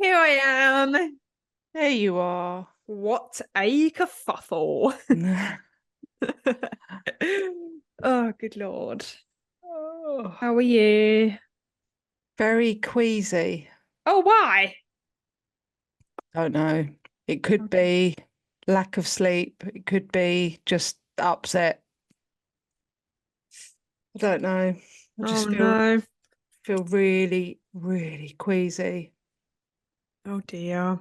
Here I am. There you are. What a kerfuffle. Oh, good Lord. Oh, How are you? very queasy. Oh, why? Don't know. It could be lack of sleep. It could be just upset. I don't know. I Oh, just no. feel really, really queasy. Oh, dear.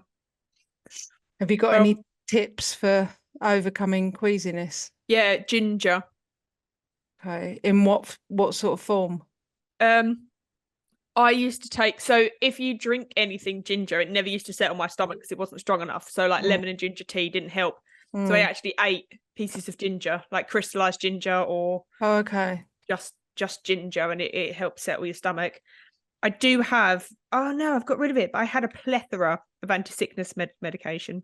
Have you got Well, any tips for overcoming queasiness? yeah, ginger. Okay. In what sort of form? Um, I used to take, so if you drink anything ginger, it never used to set on my stomach because it wasn't strong enough. So like Mm, lemon and ginger tea didn't help. So I mm. actually ate pieces of ginger, like crystallized ginger or Oh, okay. just ginger, and it helps settle your stomach. I do have, oh no, I've got rid of it, but I had a plethora of anti-sickness medication.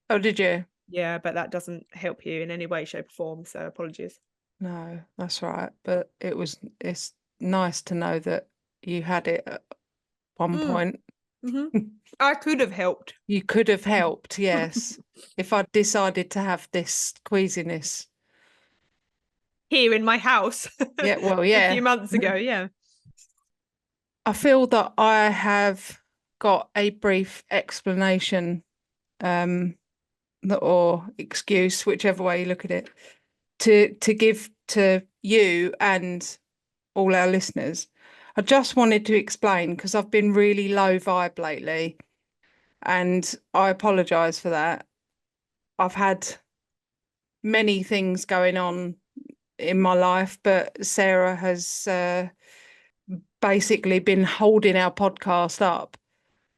Oh, did you? Yeah, but that doesn't help you in any way, shape, or form. So apologies. No, that's right. But it's nice to know that you had it at one Mm, point. hmm I could have helped. You could have helped, yes, if I'd decided to have this queasiness. Here in my house Yeah, well, a few yeah. months ago. Yeah. I feel that I have got a brief explanation, um, or excuse, whichever way you look at it, to give to you and all our listeners. I just wanted to explain because I've been really low vibe lately, and I apologise for that. I've had many things going on in my life, but Sarah has basically been holding our podcast up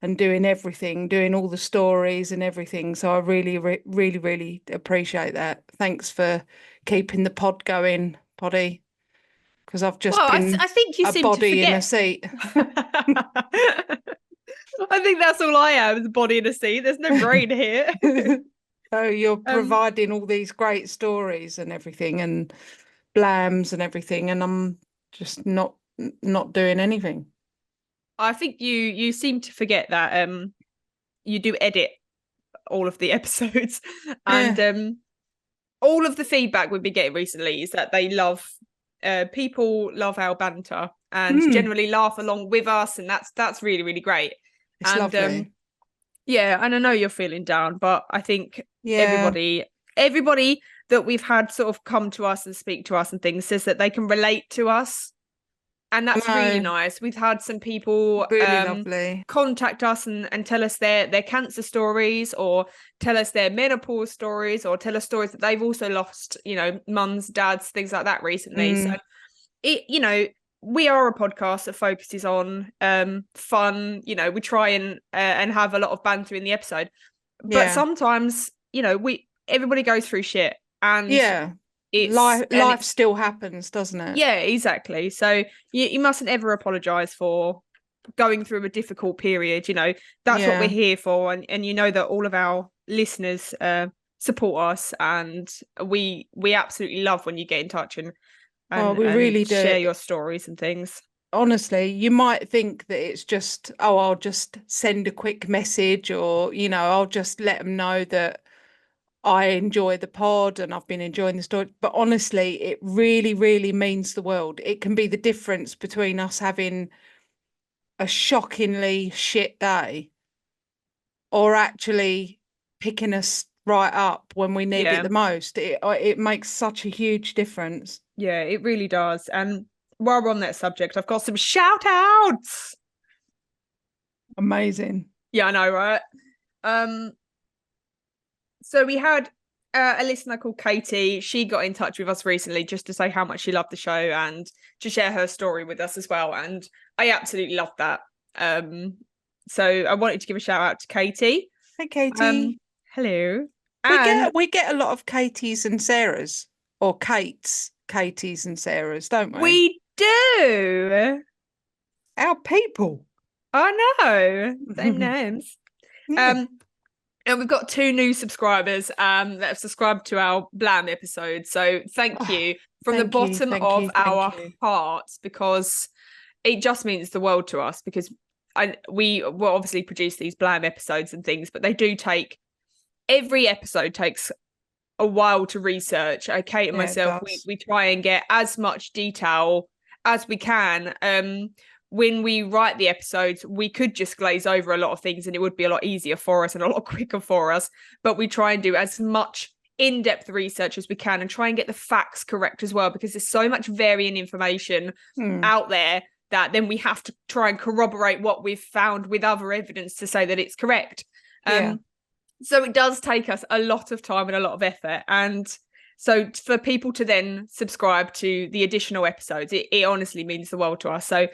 and doing everything, doing all the stories and everything. So I really appreciate that. Thanks for keeping the pod going, Poddy, because I've just Well, been I think you a seem to body in a forget. seat. I think that's all I am, is a body in a seat. There's no brain here. So you're um, providing all these great stories and everything and blams and everything, and I'm just not doing anything. I think you seem to forget that you do edit all of the episodes, and Yeah. all of the feedback we've been getting recently is that they love people love our banter and Mm, generally laugh along with us, and that's really really great. it's And lovely. yeah, and I know you're feeling down, but I think Yeah. everybody that we've had sort of come to us and speak to us and things says that they can relate to us, and that's really No, nice. We've had some people really lovely. contact us and tell us their cancer stories, or tell us their menopause stories, or tell us stories that they've also lost, mums, dads, things like that recently. So Mm, we are a podcast that focuses on fun. We try and have a lot of banter in the episode, but yeah. sometimes we everybody goes through shit, and Yeah. it's Life still happens, doesn't it? yeah, exactly. So you mustn't ever apologize for going through a difficult period. That's what we're Yeah. here for, and you know that all of our listeners support us, and we absolutely love when you get in touch and Oh, and we and really do. share your stories and things. Honestly, you might think that it's just, oh, I'll just send a quick message or, I'll just let them know that I enjoy the pod and I've been enjoying the story. But honestly, it really means the world. It can be the difference between us having a shockingly shit day or actually picking us right up when we need it Yeah, the most. It makes such a huge difference. yeah, it really does. And while we're on that subject, I've got some shout outs. Amazing. Yeah, I know, right? Um, so we had a listener called Katie. She got in touch with us recently just to say how much she loved the show and to share her story with us as well. And I absolutely loved that. Um, so I wanted to give a shout out to Katie. Hey, Um, Katie. hello. We And get a lot of Katies and Sarahs, or Katies and Sarahs, don't we? we do. Our people. I know. Same names. Yeah. Um, and we've got 2 new subscribers that have subscribed to our Blam episode. So thank Oh, you from the bottom thank of you, thank our you. hearts, because it just means the world to us, because we will obviously produce these Blam episodes and things, but they do take, every episode takes a while to research. Kate and myself, we try and get as much detail as we can. When we write the episodes, we could just glaze over a lot of things and it would be a lot easier for us and a lot quicker for us. But we try and do as much in-depth research as we can and try and get the facts correct as well, because there's so much varying information out there that then we have to try and corroborate what we've found with other evidence to say that it's correct. So it does take us a lot of time and a lot of effort. And so for people to then subscribe to the additional episodes, it honestly means the world to us. So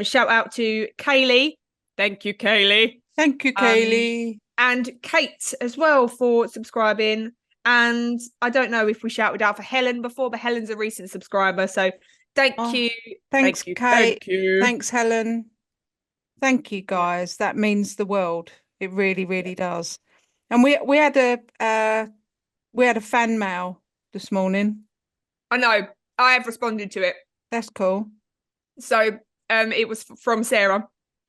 shout out to Kaylee. Thank you, Kaylee. Thank you, Kaylee. And Kate as well for subscribing. And I don't know if we shouted out for Helen before, but Helen's a recent subscriber. So thank you. Thanks, Kate. Thank you. Thanks, Helen. Thank you, guys. That means the world. It really, really does. And we had a fan mail this morning. I know. I have responded to it. That's cool. So it was from Sarah.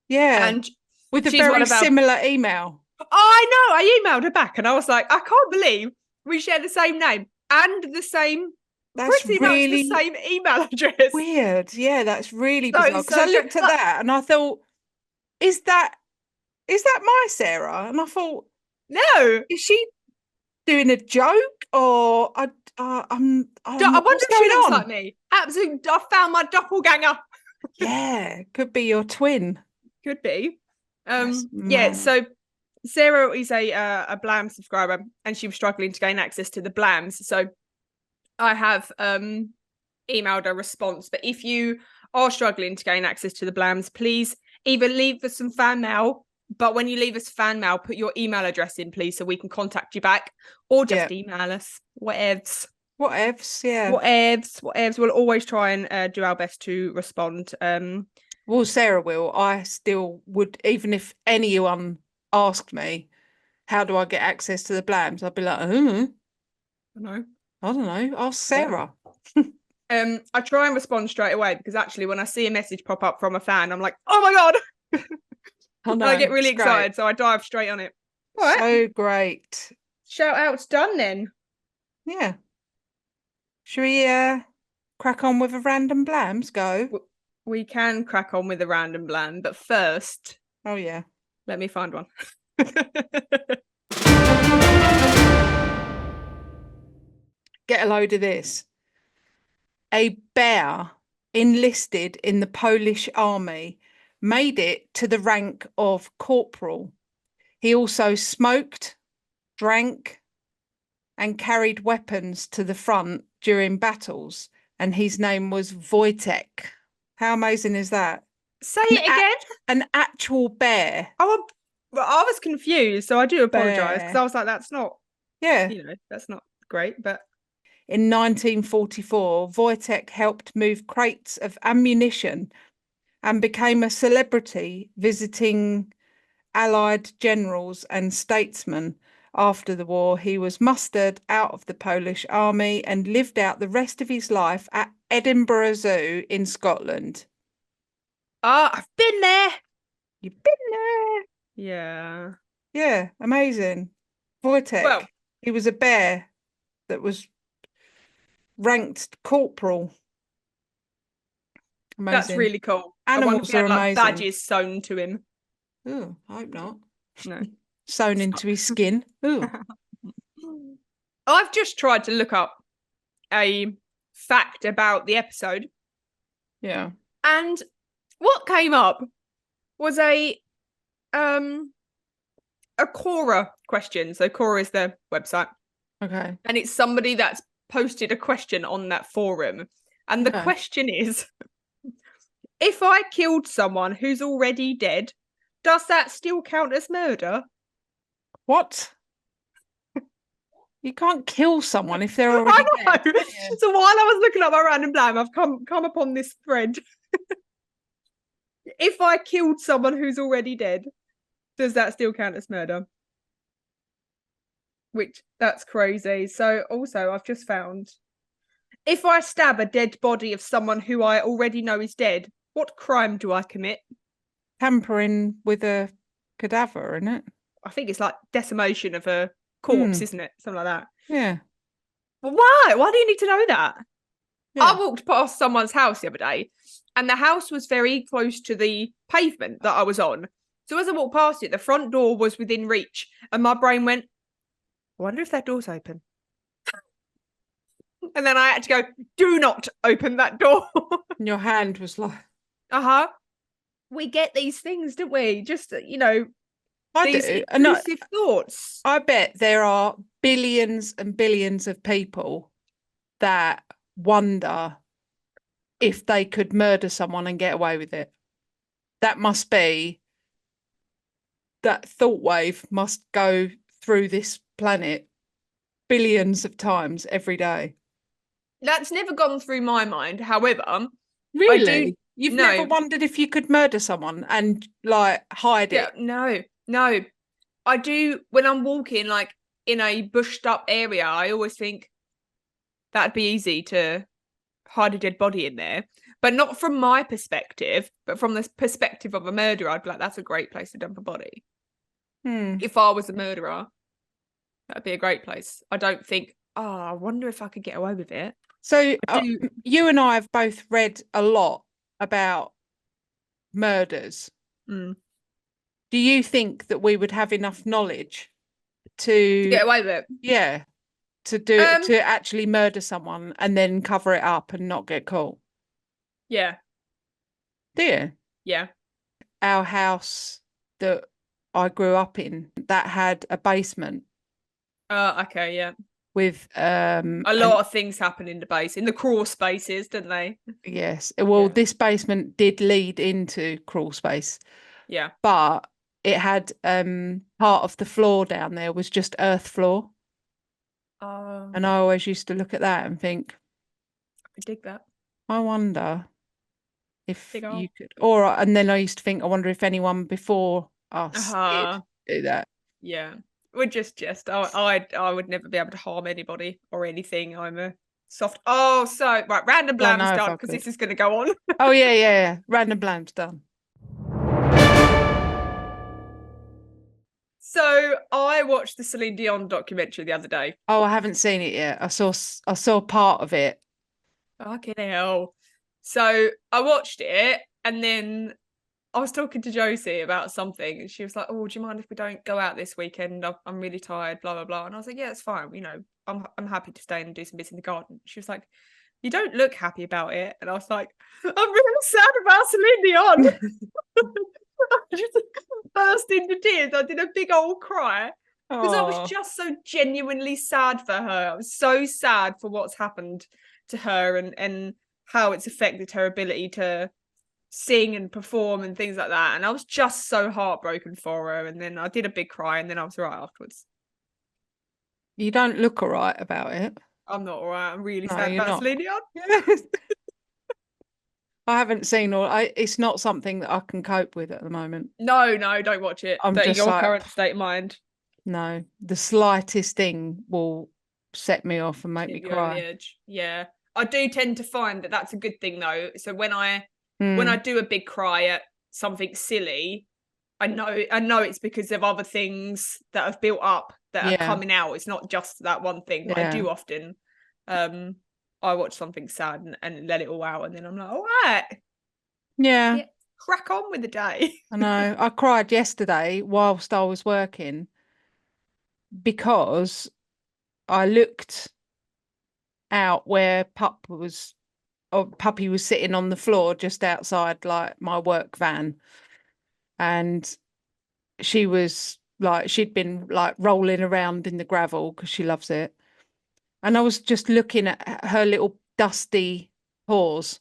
Yeah. And with a very similar email. Oh, I know. I emailed her back and I was like, I can't believe we share the same name and the same, pretty much the same email address. Weird. Yeah, that's really bizarre. Because I looked at that and I thought, is that my Sarah? And I thought, no, is she doing a joke or I wonder if she looks like me. Absolutely, I found my doppelganger. Yeah, could be your twin. Could be. Yeah. So Sarah is a Blam subscriber, and she was struggling to gain access to the Blams. So I have emailed a response. But if you are struggling to gain access to the Blams, please either leave us some fan mail. But when you leave us fan mail, put your email address in, please, so we can contact you back, or just email us. Whatevs. Yeah. Whatevs. We'll always try and do our best to respond. Well, Sarah will. I still would, even if anyone asked me, how do I get access to the Blams? I'd be like, I don't know. Ask Sarah. I try and respond straight away because actually, when I see a message pop up from a fan, I'm like, oh my god. I get really excited, so I dive straight on it. All right. So great. Shout out's done then. Yeah. Should we crack on with a random Blams? Go. We can crack on with a random Blam, but first. Oh yeah. Let me find one. Get a load of this. A bear enlisted in the Polish army made it to the rank of corporal. He also smoked, drank, and carried weapons to the front during battles, and his name was Wojtek. How amazing is that? Say it again. An actual bear. Oh, I was confused, so I do apologise because I was like, that's not. Yeah. That's not great, but. In 1944, Wojtek helped move crates of ammunition and became a celebrity visiting Allied generals and statesmen. After the war, he was mustered out of the Polish army and lived out the rest of his life at Edinburgh Zoo in Scotland. Oh, I've been there. You've been there. Yeah. Yeah, amazing. Wojtek, well, he was a bear that was ranked corporal. Amazing. That's really cool. Animals are amazing. Badges sewn to him. Oh, I hope not. No. Sewn into his skin. Ooh. I've just tried to look up a fact about the episode. Yeah. And what came up was a Quora question. So Quora is the website. Okay. And it's somebody that's posted a question on that forum. And the question is, if I killed someone who's already dead, does that still count as murder? What? You can't kill someone if they're already dead. Yeah. So while I was looking up my random Blam, I've come upon this thread. If I killed someone who's already dead, does that still count as murder? Which, that's crazy. So also, I've just found, if I stab a dead body of someone who I already know is dead, what crime do I commit? tampering with a cadaver, isn't it? I think it's like decimation of a corpse, Hmm. isn't it? Something like that. Yeah. But why? Why do you need to know that? I Yeah. walked past someone's house the other day, and the house was very close to the pavement that I was on. So as I walked past it, the front door was within reach, and my brain went, I wonder if that door's open. And then I had to go, do not open that door. And your hand was like, Uh-huh. We get these things, don't we? Just, I these do. And intrusive thoughts. I bet there are billions and billions of people that wonder if they could murder someone and get away with it. That must be, that thought wave must go through this planet billions of times every day. That's never gone through my mind. However, I do Really? You've never no. wondered if you could murder someone and like hide Yeah, it? no. I do when I'm walking like in a bushed up area, I always think that'd be easy to hide a dead body in there. But not from my perspective, but from the perspective of a murderer, I'd be like, that's a great place to dump a body. Hmm. If I was a murderer, that'd be a great place. I don't think, oh, I wonder if I could get away with it. So I do. you and I have both read a lot about murders. Mm. Do you think that we would have enough knowledge to, Get away with it. yeah, to do Um, to actually murder someone and then cover it up and not get caught? yeah, Do you? yeah. Our house that I grew up in that had a basement Okay, yeah. with A and lot of things happen in the base, in the crawl spaces, didn't they? yes, well, Yeah, this basement did lead into crawl space, yeah. but it had part of the floor down there was just earth floor. Oh, And I always used to look at that and think, I dig that. I wonder if Dig you hole. could, or and then I used to think, I wonder if anyone before us did Uh-huh. do that. Yeah. We're just. I would never be able to harm anybody or anything. I'm a soft. Oh, so right, random Well, I blam's know if done I because could. this is going to go on. Oh yeah, yeah, yeah. Random blam's done. So I watched the Celine Dion documentary the other day. Oh, I haven't seen it yet. I saw part of it. Fucking hell. So I watched it and then I was talking to Josie about something and she was like, oh, do you mind if we don't go out this weekend? I'm really tired, blah, blah, blah. And I was like, yeah, it's fine. I'm happy to stay and do some bits in the garden. She was like, you don't look happy about it. And I was like, I'm really sad about Celine Dion. I just burst into tears. I did a big old cry because I was Oh, just so genuinely sad for her. I was so sad for what's happened to her and how it's affected her ability to sing and perform and things like that. And I was just so heartbroken for her. And then I did a big cry and then I was right afterwards. you don't look all right about it. I'm not all right. I'm really No, sad you're about not. Celine Dion. I haven't seen all. It's not something that I can cope with at the moment. No, don't watch it. I'm That in just your like, current state of mind. no, the slightest thing will set me off and make me Keep you over the cry. edge. Yeah. I do tend to find that that's a good thing though. So when I Mm, do a big cry at something silly, I know it's because of other things that have built up that are yeah, coming out. It's not just that one thing, but I yeah, do often um I watch something sad and let it all out and then I'm like, all right, yeah. yeah, crack on with the day. I know. I cried yesterday whilst I was working because I looked out where puppy was sitting on the floor just outside like my work van, and she was like she'd been like rolling around in the gravel because she loves it. And I was just looking at her little dusty paws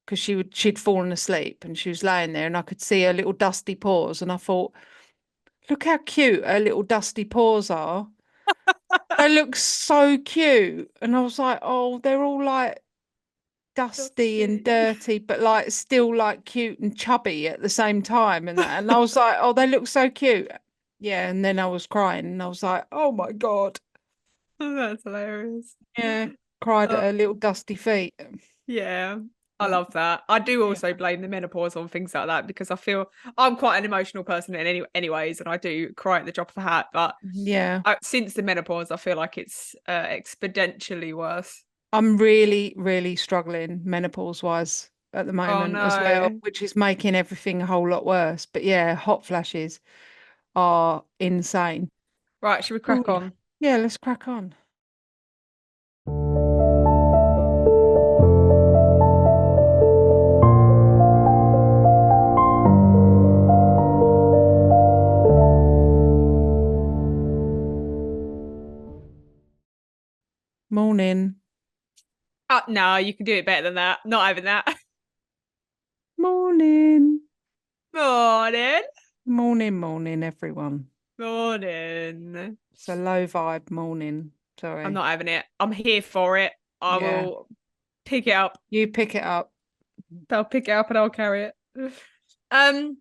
because she'd fallen asleep and she was laying there and I could see her little dusty paws and I thought, look how cute her little dusty paws are. They look so cute. And I was like, oh, they're all like dusty and Dusty. dirty, but like still like cute and chubby at the same time and that. And I was like, oh, they look so cute. Yeah, and then I was crying and I was like, oh my God. Oh, that's hilarious. Yeah, cried at Uh, her little dusty feet. yeah. I love that. I do also Yeah. blame the menopause on things like that because I feel I'm quite an emotional person anyways, and I do cry at the drop of a hat. But Yeah. since the menopause, I feel like it's exponentially worse. I'm really, really struggling menopause wise at the Oh moment as well, no. which is making everything a whole lot worse. But yeah, hot flashes are insane. Right, should we crack Ooh. on? Yeah, let's crack on. Morning. No, you can do it better than that. Not having that. Morning. Morning. Morning, everyone. Morning. It's a low vibe morning. I'm Sorry. not having it. I'm here for it. I Yeah. will pick it up. You pick it up. I'll pick it up and I'll carry it. Um,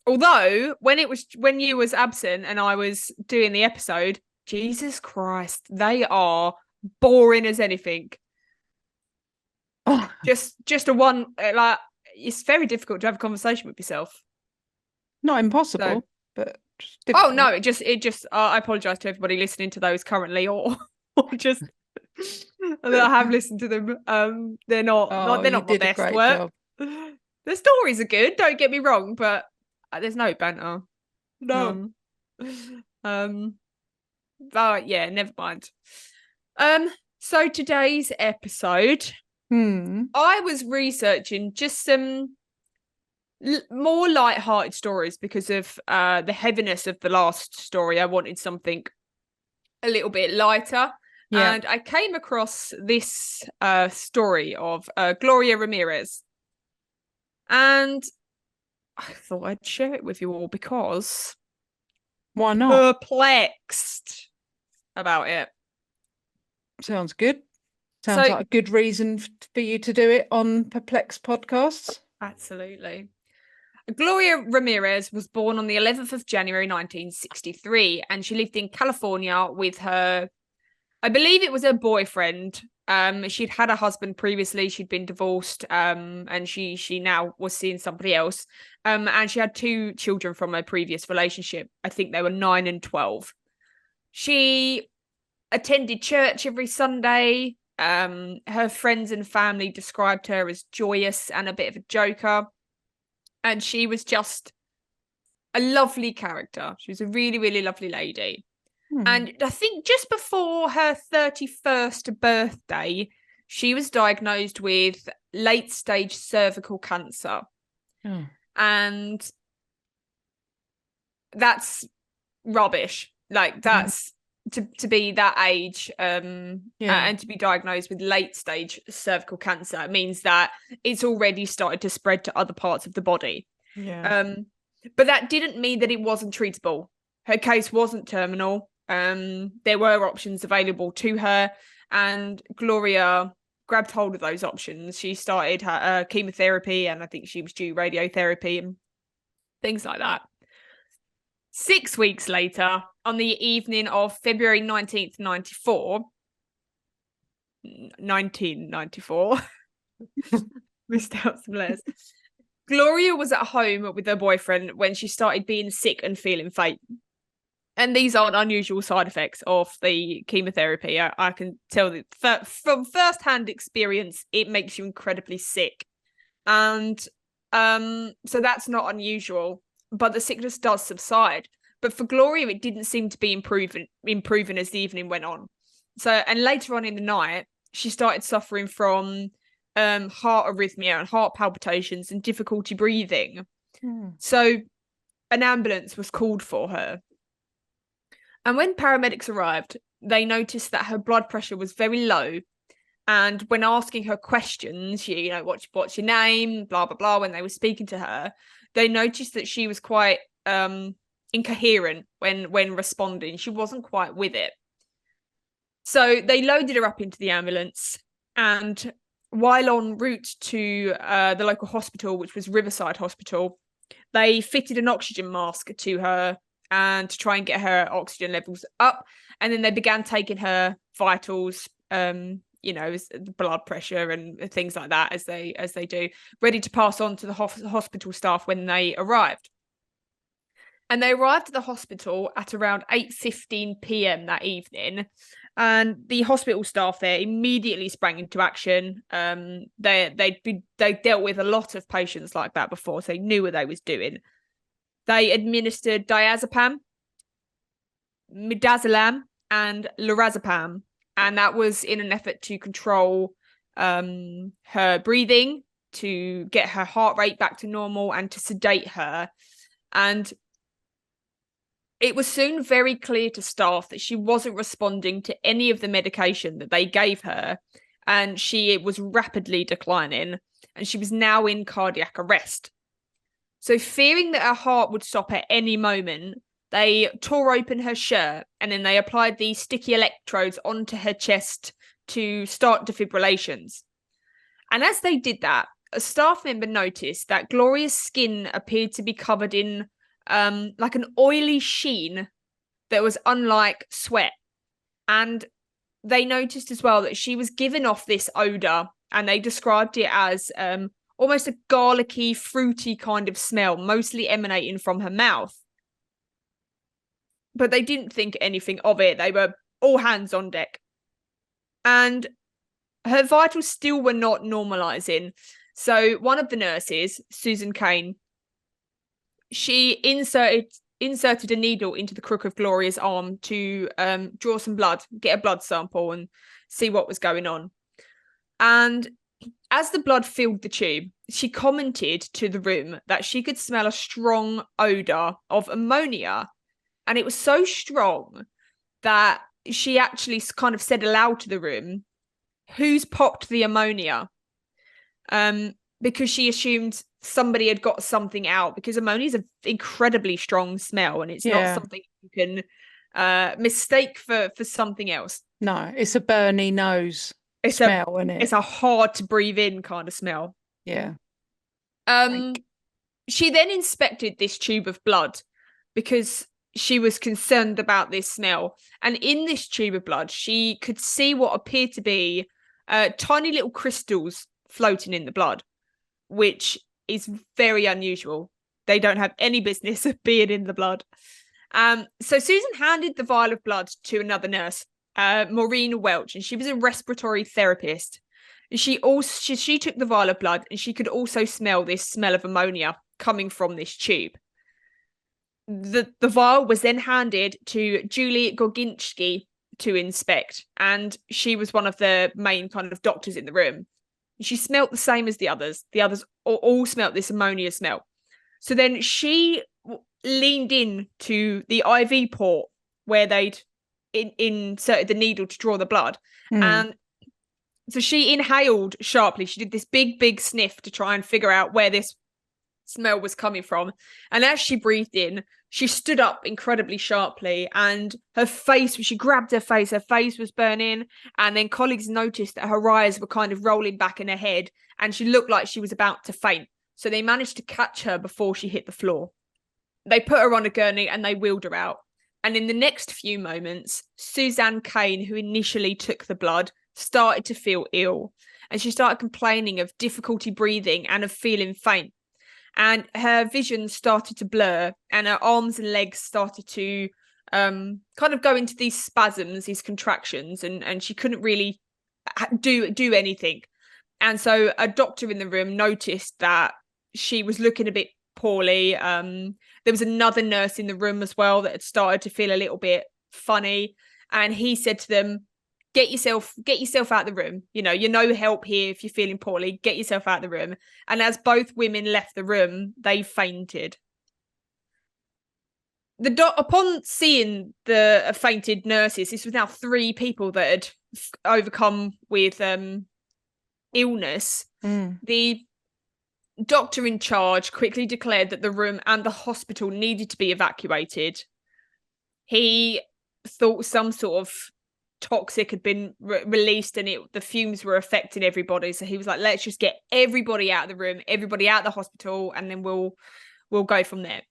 although when you was absent and I was doing the episode, Jesus Christ, they are boring as anything. Oh, Just a one like it's very difficult to have a conversation with yourself. not So, impossible, but just oh no, difficult. it just I apologize to everybody listening to those currently or just that I have listened to them. Oh, They're you not my did a best great work. job. The stories are good, don't get me wrong, but there's no banter. No. None. Um, but yeah, never mind. Um, so today's episode, Hmm. I was researching just some more light-hearted stories because of the heaviness of the last story. I wanted something a little bit lighter. Yeah. And I came across this story of Gloria Ramirez. And I thought I'd share it with you all because Why not? perplexed about it. Sounds good. Sounds So, like a good reason for you to do it on Perplexed Podcasts. absolutely. Gloria Ramirez was born on the 11th of January 1963, and she lived in California with her, I believe it was her boyfriend. She'd had a husband previously, she'd been divorced, and she now was seeing somebody else. And she had two children from her previous relationship. I think they were 9 and 12. She attended church every Sunday. Her friends and family described her as joyous and a bit of a joker. And she was just a lovely character. She was a really, really lovely lady. And I think just before her 31st birthday, she was diagnosed with late stage cervical cancer. Oh. And that's rubbish. Like, that's to be that age and to be diagnosed with late stage cervical cancer means that it's already started to spread to other parts of the body. Yeah. But that didn't mean that it wasn't treatable. Her case wasn't terminal. There were options available to her, and Gloria grabbed hold of those options. She started her chemotherapy, and I think she was due radiotherapy and things like that. 6 weeks later, on the evening of February 19th, 1994, missed out some letters. Gloria was at home with her boyfriend when she started being sick and feeling faint. And these aren't unusual side effects of the chemotherapy. I can tell that from first-hand experience, it makes you incredibly sick. And so that's not unusual, but the sickness does subside. But for Gloria, it didn't seem to be improving as the evening went on. So, and later on in the night, she started suffering from heart arrhythmia and heart palpitations and difficulty breathing. So an ambulance was called for her. And when paramedics arrived, they noticed that her blood pressure was very low. And when asking her questions, what's your name, blah, blah, blah, when they were speaking to her, they noticed that she was quite incoherent when responding. She wasn't quite with it. So they loaded her up into the ambulance. And while en route to the local hospital, which was Riverside Hospital, they fitted an oxygen mask to her and to try and get her oxygen levels up. And then they began taking her vitals, the blood pressure and things like that as they do, ready to pass on to the hospital staff when they arrived. And they arrived at the hospital at around 8:15 p.m. that evening. And the hospital staff there immediately sprang into action. They dealt with a lot of patients like that before, so they knew what they was doing. They administered diazepam, midazolam, and lorazepam, and that was in an effort to control her breathing, to get her heart rate back to normal, and to sedate her. And it was soon very clear to staff that she wasn't responding to any of the medication that they gave her, and she was rapidly declining, and she was now in cardiac arrest. So fearing that her heart would stop at any moment, they tore open her shirt and then they applied these sticky electrodes onto her chest to start defibrillations. And as they did that, a staff member noticed that Gloria's skin appeared to be covered in like an oily sheen that was unlike sweat. And they noticed as well that she was giving off this odor, and they described it as almost a garlicky, fruity kind of smell, mostly emanating from her mouth. But they didn't think anything of it. They were all hands on deck. And her vitals still were not normalizing. So one of the nurses, Susan Kane, she inserted a needle into the crook of Gloria's arm to draw some blood, get a blood sample and see what was going on. And as the blood filled the tube, she commented to the room that she could smell a strong odour of ammonia. And it was so strong that she actually kind of said aloud to the room, "Who's popped the ammonia?" Because she assumed somebody had got something out, because ammonia is an incredibly strong smell, and it's not something you can mistake for something else. No, it's a burny nose smell, isn't it? It's a hard to breathe in kind of smell. Yeah. She then inspected this tube of blood because she was concerned about this smell. And in this tube of blood, she could see what appeared to be tiny little crystals floating in the blood, which is very unusual. They don't have any business of being in the blood. So Susan handed the vial of blood to another nurse, Maureen Welch, and she was a respiratory therapist. And she took the vial of blood, and she could also smell this smell of ammonia coming from this tube. The vial was then handed to Julie Gorginski to inspect, and she was one of the main kind of doctors in the room. She smelt the same as the others. The others all smelt this ammonia smell. So then she leaned in to the IV port where they'd inserted the needle to draw the blood. And so she inhaled sharply. She did this big sniff to try and figure out where this smell was coming from. And as she breathed in, she stood up incredibly sharply, and she grabbed her face was burning. And then colleagues noticed that her eyes were kind of rolling back in her head, and she looked like she was about to faint. So they managed to catch her before she hit the floor. They put her on a gurney and they wheeled her out. And in the next few moments, Suzanne Kane, who initially took the blood, started to feel ill. And she started complaining of difficulty breathing and of feeling faint. And her vision started to blur, and her arms and legs started to kind of go into these spasms, these contractions, and she couldn't really do anything. And so a doctor in the room noticed that she was looking a bit poorly. There was another nurse in the room as well that had started to feel a little bit funny, and he said to them, get yourself out of the room. You're no help here if you're feeling poorly. Get yourself out of the room. And as both women left the room, they fainted. Upon seeing the fainted nurses, this was now 3 people that had overcome with illness. The doctor in charge quickly declared that the room and the hospital needed to be evacuated. He thought some sort of toxic had been released, and the fumes were affecting everybody. So he was like, let's just get everybody out of the room, everybody out of the hospital, and then we'll go from there.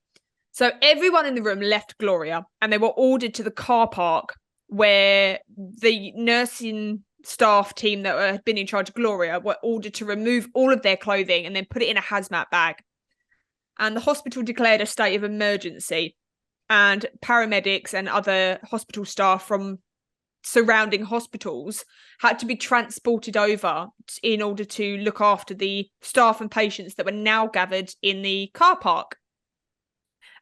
So everyone in the room left Gloria, and they were ordered to the car park where the nursing staff team that had been in charge of Gloria were ordered to remove all of their clothing and then put it in a hazmat bag. And the hospital declared a state of emergency, and paramedics and other hospital staff from surrounding hospitals had to be transported over in order to look after the staff and patients that were now gathered in the car park.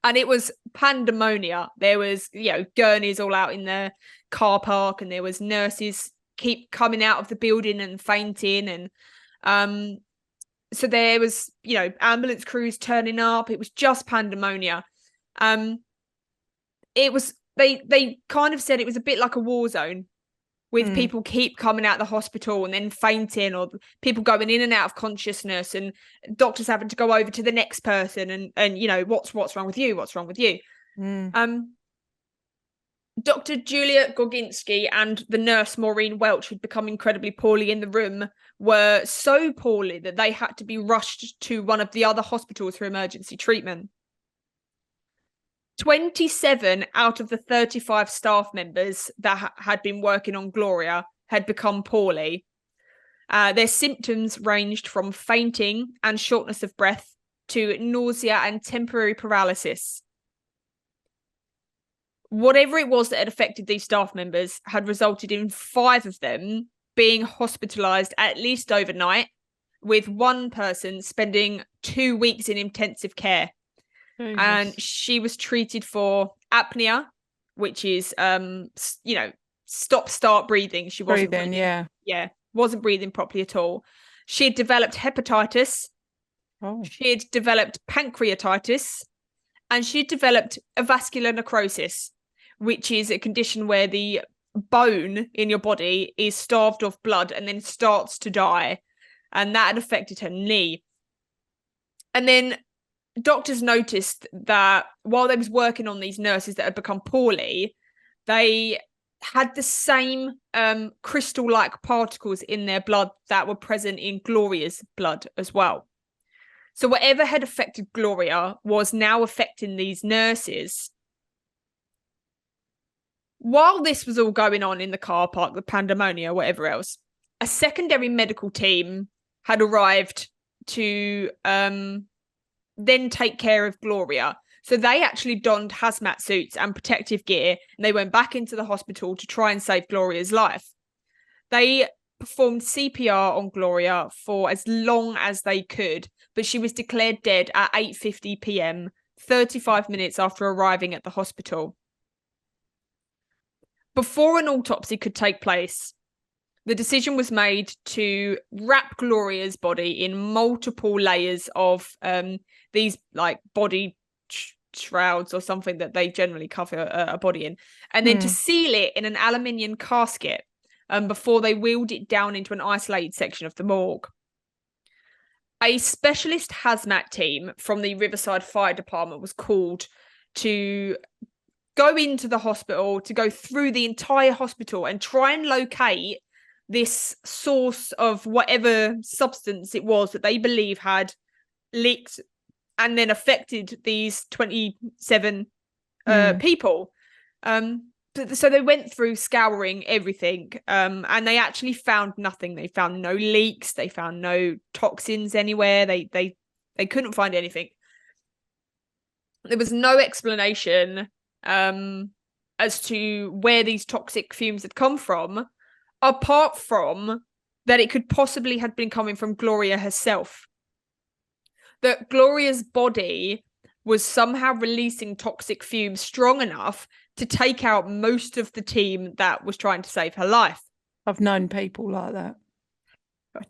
And it was pandemonia. There was, gurneys all out in the car park, and there was nurses keep coming out of the building and fainting. And so there was, ambulance crews turning up. It was just pandemonia. It was, they kind of said it was a bit like a war zone, with people keep coming out of the hospital and then fainting, or people going in and out of consciousness, and doctors having to go over to the next person and what's wrong with you? What's wrong with you? Dr. Julia Gorginski and the nurse Maureen Welch, who'd become incredibly poorly in the room, were so poorly that they had to be rushed to one of the other hospitals for emergency treatment. 27 out of the 35 staff members that had been working on Gloria had become poorly. Their symptoms ranged from fainting and shortness of breath to nausea and temporary paralysis. Whatever it was that had affected these staff members had resulted in 5 of them being hospitalized at least overnight, with one person spending 2 weeks in intensive care. Jesus. And she was treated for apnea, which is stop-start breathing. She wasn't breathing, wasn't breathing properly at all. She had developed hepatitis. She had developed pancreatitis, and she had developed avascular necrosis, which is a condition where the bone in your body is starved of blood and then starts to die, and that had affected her knee. And then doctors noticed that while they was working on these nurses that had become poorly, they had the same crystal-like particles in their blood that were present in Gloria's blood as well. So whatever had affected Gloria was now affecting these nurses. While this was all going on in the car park, the pandemonia, whatever else, a secondary medical team had arrived to then take care of Gloria. So they actually donned hazmat suits and protective gear, and they went back into the hospital to try and save Gloria's life. They performed CPR on Gloria for as long as they could, but she was declared dead at 8:50 p.m, 35 minutes after arriving at the hospital. Before an autopsy could take place, the decision was made to wrap Gloria's body in multiple layers of these body shrouds or something that they generally cover a body in, and then to seal it in an aluminium casket before they wheeled it down into an isolated section of the morgue. A specialist hazmat team from the Riverside Fire Department was called to go into the hospital, to go through the entire hospital and try and locate this source of whatever substance it was that they believe had leaked and then affected these 27 people. So they went through scouring everything, and they actually found nothing. They found no leaks. They found no toxins anywhere. They couldn't find anything. There was no explanation as to where these toxic fumes had come from, apart from that it could possibly have been coming from Gloria herself. That Gloria's body was somehow releasing toxic fumes strong enough to take out most of the team that was trying to save her life. I've known people like that.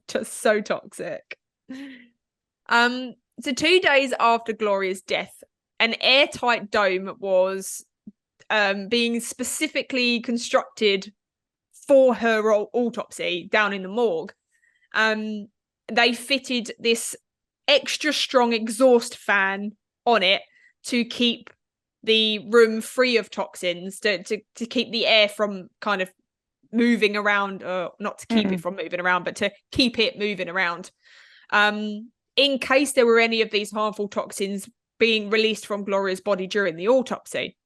Just so toxic. So 2 days after Gloria's death, an airtight dome was being specifically constructed for her autopsy down in the morgue. They fitted this extra strong exhaust fan on it to keep the room free of toxins, to keep the air from kind of moving around, or not to keep it from moving around, but to keep it moving around, in case there were any of these harmful toxins being released from Gloria's body during the autopsy.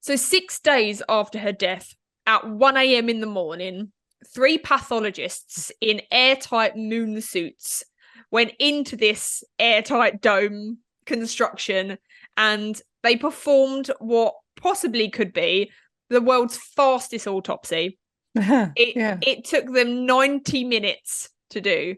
So 6 days after her death, at 1 a.m. in the morning, 3 pathologists in airtight moon suits went into this airtight dome construction, and they performed what possibly could be the world's fastest autopsy. It took them 90 minutes to do.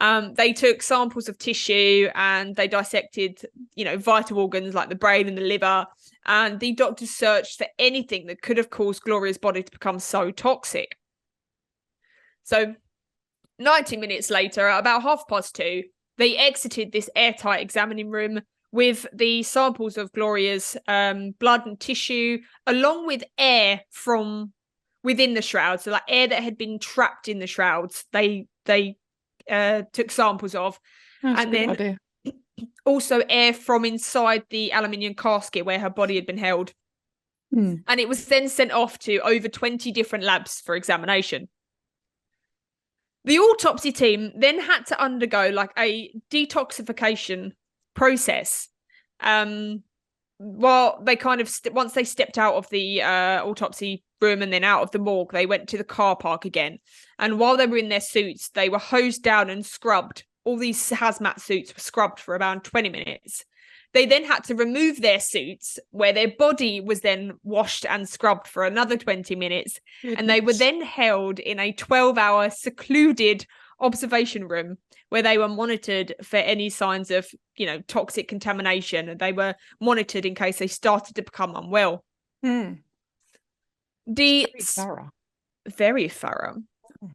They took samples of tissue and they dissected, vital organs like the brain and the liver. And the doctors searched for anything that could have caused Gloria's body to become so toxic. So 90 minutes later, at about 2:30, they exited this airtight examining room with the samples of Gloria's blood and tissue, along with air from within the shrouds. So like air that had been trapped in the shrouds, they took samples of. That's and a good then idea. Also air from inside the aluminium casket where her body had been held. And it was then sent off to over 20 different labs for examination. The autopsy team then had to undergo like a detoxification process. While they kind of once they stepped out of the autopsy room and then out of the morgue, they went to the car park again. And while they were in their suits, they were hosed down and scrubbed. All these hazmat suits were scrubbed for around 20 minutes. They then had to remove their suits, where their body was then washed and scrubbed for another 20 minutes. Goodness. And they were then held in a 12-hour secluded observation room where they were monitored for any signs of, toxic contamination. And they were monitored in case they started to become unwell. Very thorough.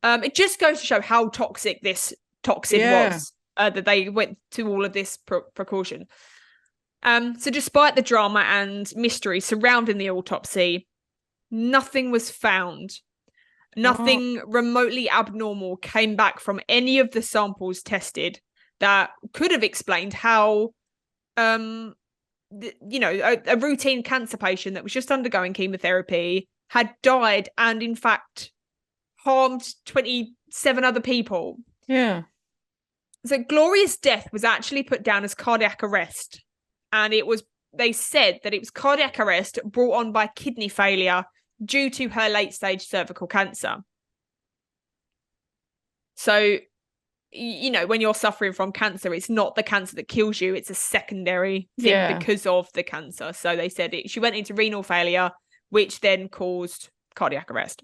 It just goes to show how toxic this toxin was, that they went to all of this precaution. So despite the drama and mystery surrounding the autopsy, nothing was found. Nothing remotely abnormal came back from any of the samples tested that could have explained how, a routine cancer patient that was just undergoing chemotherapy had died and, in fact, harmed 27 other people. Yeah. So Gloria's death was actually put down as cardiac arrest. And they said that it was cardiac arrest brought on by kidney failure due to her late-stage cervical cancer. So, when you're suffering from cancer, it's not the cancer that kills you. It's a secondary thing because of the cancer. So they said she went into renal failure, which then caused cardiac arrest.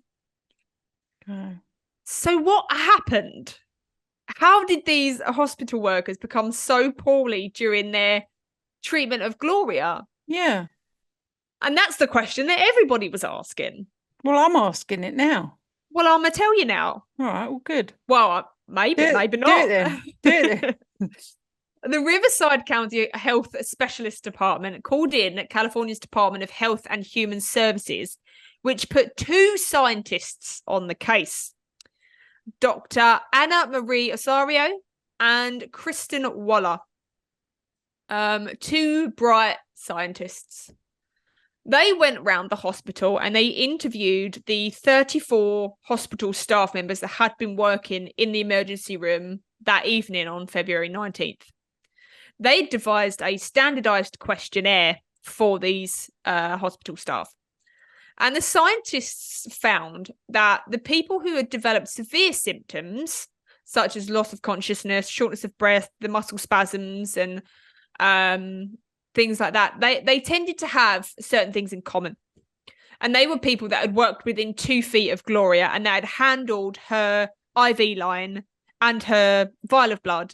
Okay. So what happened? How did these hospital workers become so poorly during their treatment of Gloria? Yeah. And that's the question that everybody was asking. Well, I'm asking it now. Well, I'm going to tell you now. All right, well, good. Well, maybe not. Do it then. The Riverside County Health Specialist Department called in California's Department of Health and Human Services, which put 2 scientists on the case. Dr. Anna Marie Osario and Kristen Waller. 2 bright scientists. They went round the hospital and they interviewed the 34 hospital staff members that had been working in the emergency room that evening on February 19th. They devised a standardized questionnaire for these hospital staff. And the scientists found that the people who had developed severe symptoms, such as loss of consciousness, shortness of breath, the muscle spasms, and things like that, they tended to have certain things in common. And they were people that had worked within 2 feet of Gloria and that had handled her IV line and her vial of blood.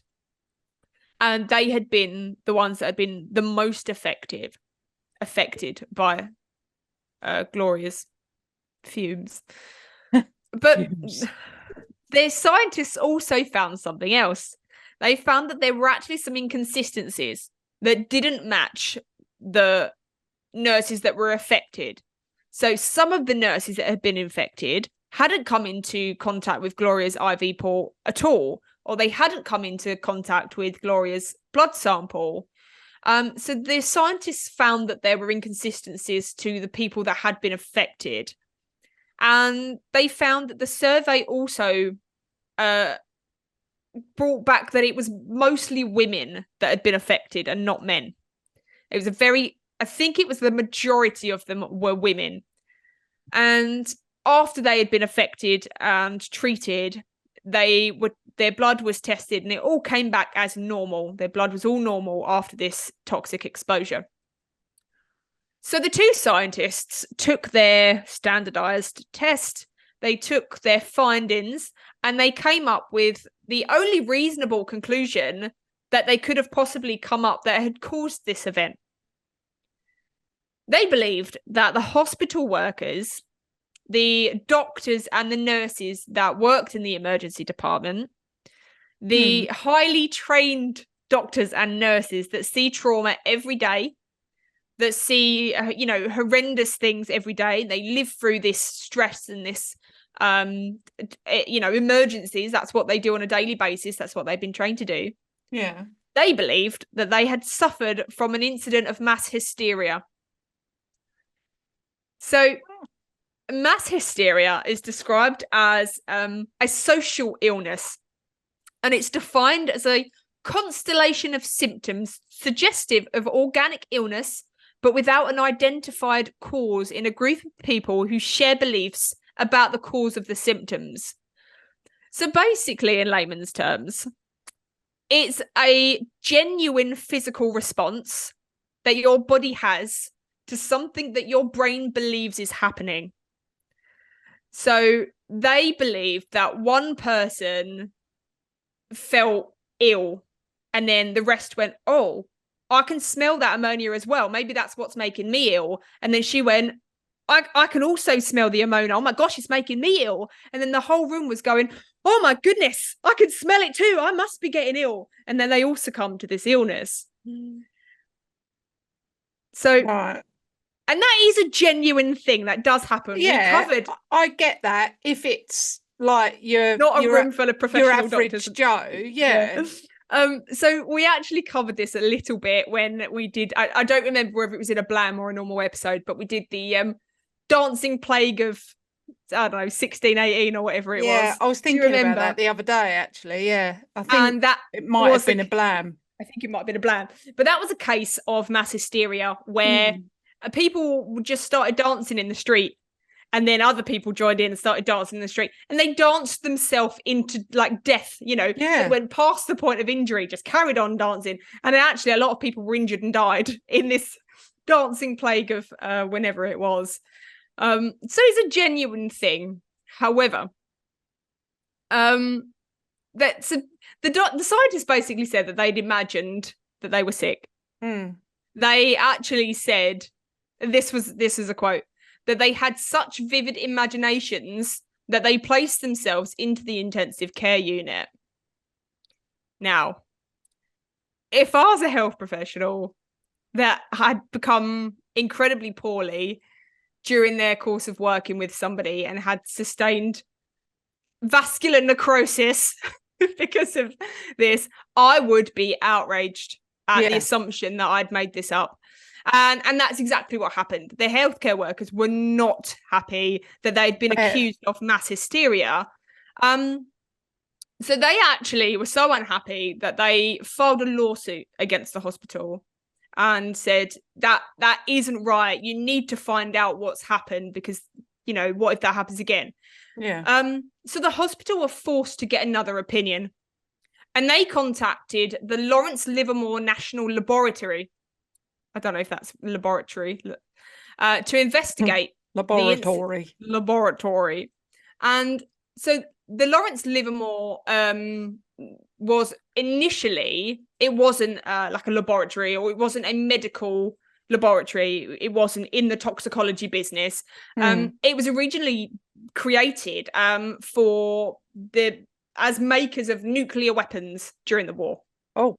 And they had been the ones that had been the most affected by Gloria's fumes. But their scientists also found something else. They found that there were actually some inconsistencies that didn't match the nurses that were affected. So some of the nurses that had been infected hadn't come into contact with Gloria's IV port at all, or they hadn't come into contact with Gloria's blood sample. So the scientists found that there were inconsistencies to the people that had been affected. And they found that the survey also brought back that it was mostly women that had been affected and not men. It was I think it was the majority of them were women. And after they had been affected and treated, their blood was tested and it all came back as normal. Their blood was all normal after this toxic exposure. So the two scientists took their standardized test, they took their findings, and they came up with the only reasonable conclusion that they could have possibly come up that had caused this event. They believed that the hospital workers, the doctors and the nurses that worked in the emergency department, the highly trained doctors and nurses that see trauma every day, that see, horrendous things every day, they live through this stress and this, emergencies. That's what they do on a daily basis. That's what they've been trained to do. Yeah. They believed that they had suffered from an incident of mass hysteria. So mass hysteria is described as a social illness, and it's defined as a constellation of symptoms suggestive of organic illness, but without an identified cause in a group of people who share beliefs about the cause of the symptoms. So basically, in layman's terms, it's a genuine physical response that your body has to something that your brain believes is happening. So they believed that one person felt ill and then the rest went, oh, I can smell that ammonia as well. Maybe that's what's making me ill. And then she went, I can also smell the ammonia. Oh my gosh, it's making me ill. And then the whole room was going, oh my goodness, I can smell it too. I must be getting ill. And then they all succumbed to this illness. So, right. And that is a genuine thing that does happen. Yeah, we covered. I get that. If it's like not a room full of professional your average doctors. Joe, yeah. So we actually covered this a little bit when we did. I don't remember whether it was in a Blam or a normal episode, but we did the dancing plague of, I don't know, 1618 or whatever it was. Yeah, I was thinking about that the other day, actually. Yeah, I think it might have been a Blam. I think it might have been a Blam, but that was a case of mass hysteria where people just started dancing in the street, and then other people joined in and started dancing in the street, and they danced themselves into like death. They went past the point of injury, just carried on dancing, and actually a lot of people were injured and died in this dancing plague of whenever it was. So it's a genuine thing. However, the scientists basically said that they'd imagined that they were sick. They actually said, this is a quote, that they had such vivid imaginations that they placed themselves into the intensive care unit. Now, if I was a health professional that had become incredibly poorly during their course of working with somebody and had sustained vascular necrosis because of this, I would be outraged at the assumption that I'd made this up. And that's exactly what happened. The healthcare workers were not happy that they'd been accused of mass hysteria. So they actually were so unhappy that they filed a lawsuit against the hospital and said that isn't right. You need to find out what's happened because, what if that happens again? Yeah. So the hospital were forced to get another opinion, and they contacted the Lawrence Livermore National Laboratory. I don't know if that's laboratory, to investigate laboratory. And so the Lawrence Livermore was initially, it wasn't like a laboratory, or it wasn't a medical laboratory. It wasn't in the toxicology business. It was originally created as makers of nuclear weapons during the war. Oh.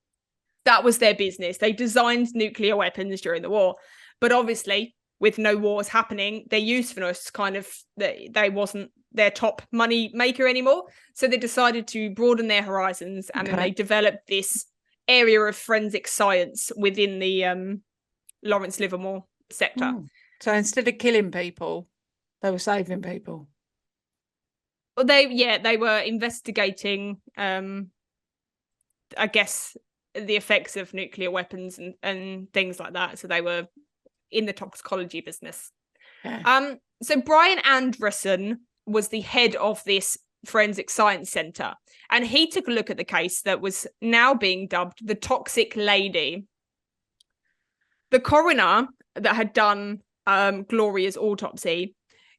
That was their business. They designed nuclear weapons during the war. But obviously, with no wars happening, their usefulness they wasn't their top money maker anymore. So they decided to broaden their horizons, and then they developed this area of forensic science within the Lawrence Livermore sector. So instead of killing people, they were saving people. Well, they were investigating, I guess, the effects of nuclear weapons and things like that. So they were in the toxicology business. So Brian Anderson was the head of this forensic science center, and he took a look at the case that was now being dubbed the toxic lady. The coroner that had done Gloria's autopsy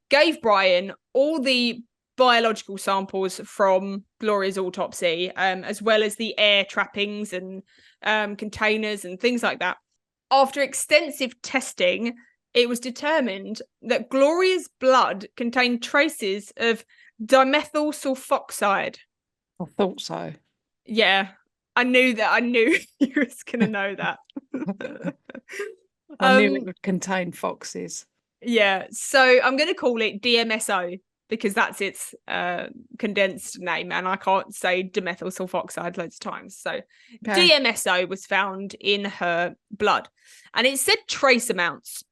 gave Brian all the biological samples from Gloria's autopsy, as well as the air trappings and containers and things like that. After extensive testing, it was determined that Gloria's blood contained traces of dimethyl sulfoxide. I thought so. Yeah, I knew you was going to know that. I knew it would contain foxes. Yeah, so I'm going to call it DMSO because that's its condensed name, and I can't say dimethyl sulfoxide loads of times. So okay. DMSO was found in her blood, and it said trace amounts.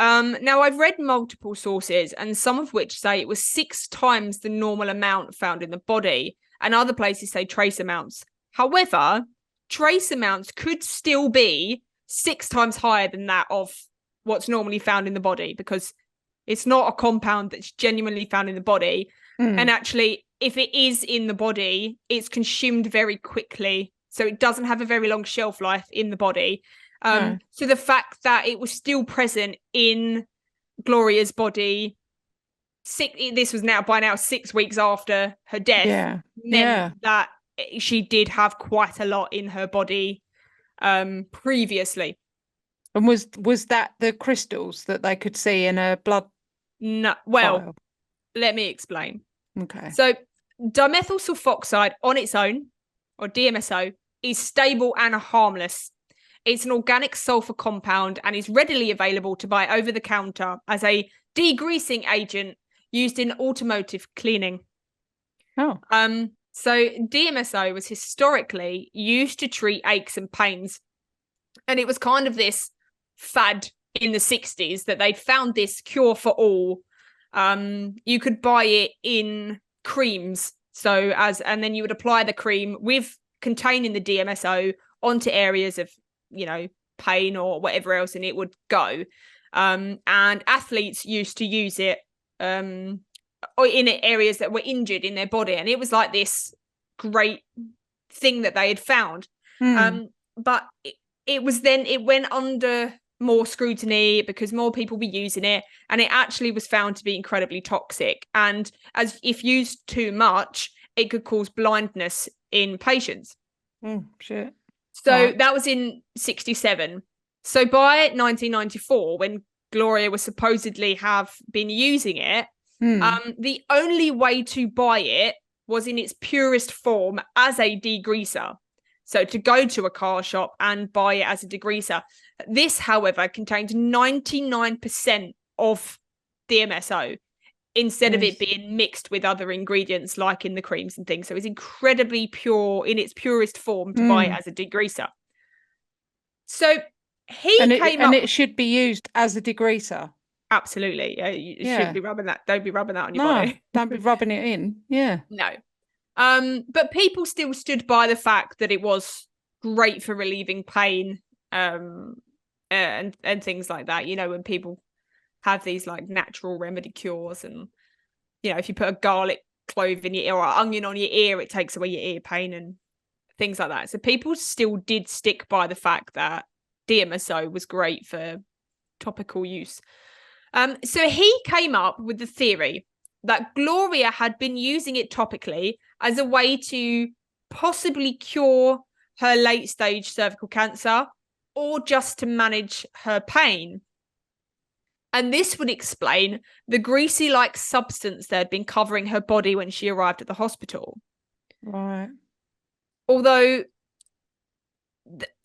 Now, I've read multiple sources, and some of which say it was 6 times the normal amount found in the body, and other places say trace amounts. However, trace amounts could still be 6 times higher than that of what's normally found in the body, because it's not a compound that's genuinely found in the body. And actually, if it is in the body, it's consumed very quickly. So it doesn't have a very long shelf life in the body. So the fact that it was still present in Gloria's body, this was by now 6 weeks after her death, meant that she did have quite a lot in her body previously. And was that the crystals that they could see in her blood? No, well, let me explain. Okay. So dimethyl sulfoxide on its own, or DMSO, is stable and harmless. It's an organic sulfur compound and is readily available to buy over the counter as a degreasing agent used in automotive cleaning. Oh. So DMSO was historically used to treat aches and pains. And it was kind of this fad in the 60s that they'd found this cure for all. You could buy it in creams. And then you would apply the cream containing the DMSO onto areas of, pain or whatever else, and it would go. And athletes used to use it in areas that were injured in their body. And it was like this great thing that they had found. But it went under more scrutiny because more people were using it, and it actually was found to be incredibly toxic. And if used too much, it could cause blindness in patients. Shit. So that was in 1967. So by 1994, when Gloria was supposedly have been using it, the only way to buy it was in its purest form as a degreaser. So to go to a car shop and buy it as a degreaser. This, however, contained 99% of DMSO instead of it being mixed with other ingredients like in the creams and things. So it's incredibly pure in its purest form to buy it as a degreaser. So it should be used as a degreaser. Absolutely. Yeah, you shouldn't be rubbing that. Don't be rubbing that on your body. Don't be rubbing it in. Yeah. No. But people still stood by the fact that it was great for relieving pain, and things like that. When people have these like natural remedy cures, and if you put a garlic clove in your ear or onion on your ear, it takes away your ear pain and things like that. So people still did stick by the fact that DMSO was great for topical use. So he came up with the theory that Gloria had been using it topically as a way to possibly cure her late stage cervical cancer, or just to manage her pain. And this would explain the greasy-like substance that had been covering her body when she arrived at the hospital. Right. Although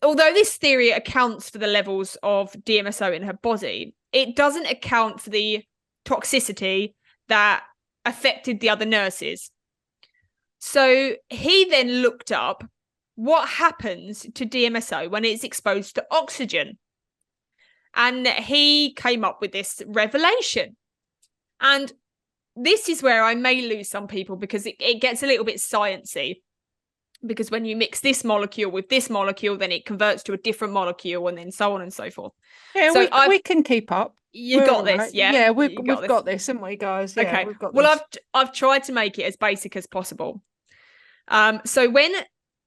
this theory accounts for the levels of DMSO in her body, it doesn't account for the toxicity that affected the other nurses. So he then looked up what happens to DMSO when it's exposed to oxygen. And he came up with this revelation. And this is where I may lose some people, because it gets a little bit sciencey. Because when you mix this molecule with this molecule, then it converts to a different molecule, and then so on and so forth. Yeah, so we can keep up. You We're got all this, right. yeah? Yeah, You we've got this. got this, haven't we, guys? Yeah, Okay. we've got Well, this. I've tried to make it as basic as possible. So when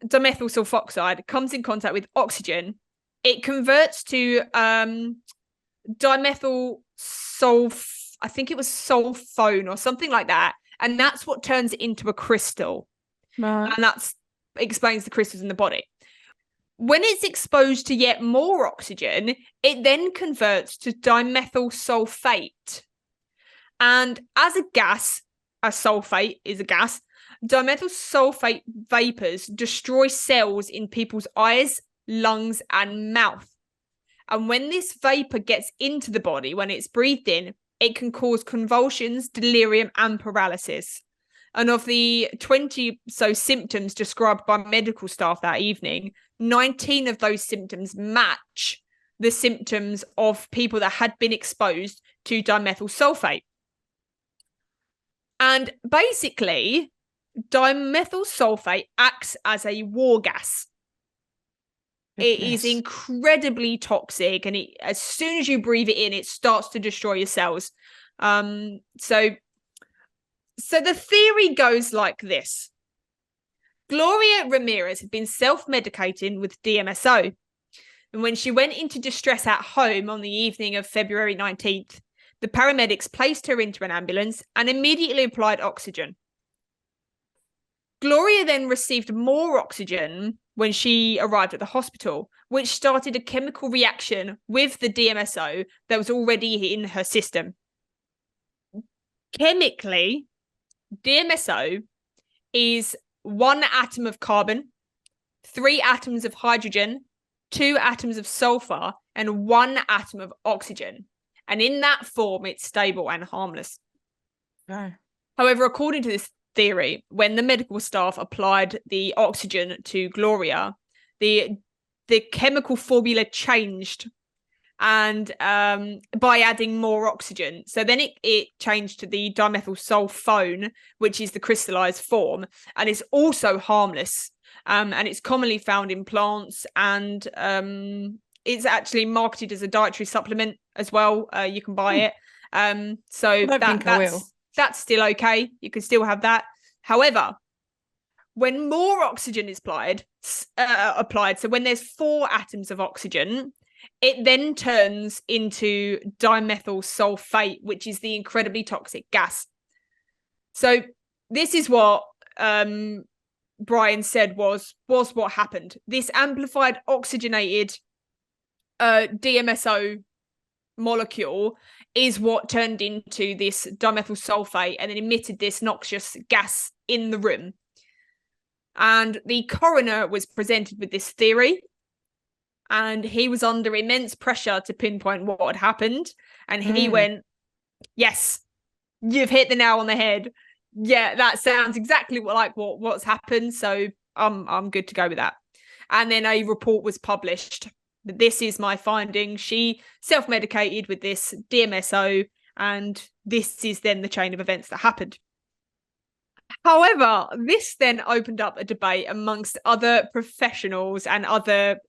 dimethyl sulfoxide comes in contact with oxygen, it converts to dimethyl I think it was sulfone or something like that, and that's what turns it into a crystal, Right. and that's explains the crystals in the body. When it's exposed to yet more oxygen, it then converts to dimethyl sulfate. And as a gas, a sulfate is a gas, dimethyl sulfate vapors destroy cells in people's eyes, lungs, and mouth. And when this vapor gets into the body, when it's breathed in, it can cause convulsions, delirium, and paralysis. And of the 20 so symptoms described by medical staff that evening, 19 of those symptoms match the symptoms of people that had been exposed to dimethyl sulfate. And basically, dimethyl sulfate acts as a war gas. It is incredibly toxic, and as soon as you breathe it in, it starts to destroy your cells. So the theory goes like this. Gloria Ramirez had been self-medicating with DMSO. And when she went into distress at home on the evening of February 19th, the paramedics placed her into an ambulance and immediately applied oxygen. Gloria then received more oxygen when she arrived at the hospital, which started a chemical reaction with the DMSO that was already in her system. Chemically, DMSO is 1 atom of carbon, 3 atoms of hydrogen, 2 atoms of sulfur, and 1 atom of oxygen. And in that form, it's stable and harmless. Okay. However, according to this theory, when the medical staff applied the oxygen to Gloria, the chemical formula changed, and by adding more oxygen. So then it changed to the dimethyl sulfone, which is the crystallized form, and it's also harmless. And it's commonly found in plants, and it's actually marketed as a dietary supplement as well. You can buy it. So that's still okay. You can still have that. However, when more oxygen is applied, so when there's 4 atoms of oxygen, it then turns into dimethyl sulfate, which is the incredibly toxic gas. So this is what Brian said was what happened. This amplified oxygenated DMSO molecule is what turned into this dimethyl sulfate and then emitted this noxious gas in the room. And the coroner was presented with this theory, and he was under immense pressure to pinpoint what had happened. And he went, yes, you've hit the nail on the head. Yeah, that sounds exactly what's happened. So I'm good to go with that. And then a report was published. This is my finding. She self-medicated with this DMSO, and this is then the chain of events that happened. However, this then opened up a debate amongst other professionals and other,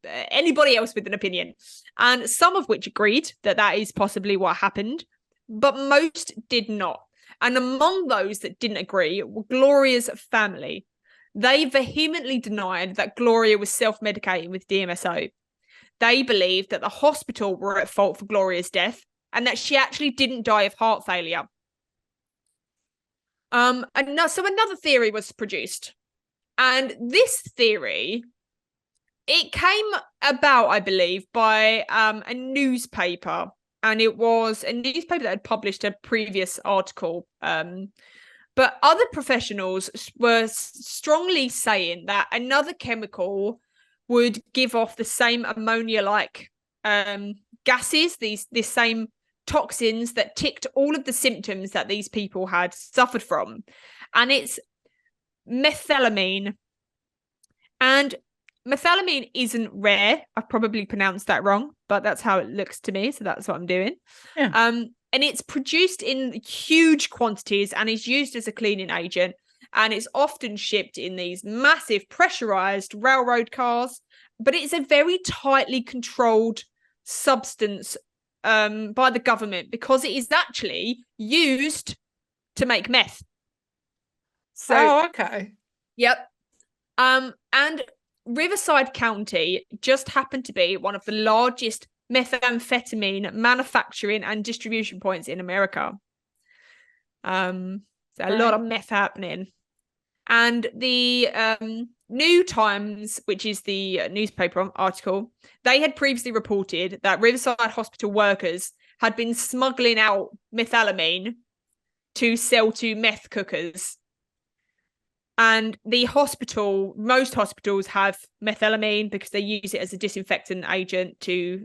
anybody else with an opinion, and some of which agreed that is possibly what happened, but most did not. And among those that didn't agree were Gloria's family. They vehemently denied that Gloria was self-medicating with DMSO. They believed that the hospital were at fault for Gloria's death and that she actually didn't die of heart failure. So another theory was produced. And this theory, it came about, I believe, by a newspaper. And it was a newspaper that had published a previous article. But other professionals were strongly saying that another chemical would give off the same ammonia-like gases, these same toxins that ticked all of the symptoms that these people had suffered from. And it's methylamine. And methylamine isn't rare. I've probably pronounced that wrong, but that's how it looks to me. So that's what I'm doing. Yeah. And it's produced in huge quantities and is used as a cleaning agent. And it's often shipped in these massive pressurized railroad cars. But it's a very tightly controlled substance by the government because it is actually used to make meth. So, okay. yep. And Riverside County just happened to be one of the largest methamphetamine manufacturing and distribution points in America. So a lot of meth happening. And the New Times, which is the newspaper article, they had previously reported that Riverside Hospital workers had been smuggling out methamphetamine to sell to meth cookers. And most hospitals have methylamine because they use it as a disinfectant agent to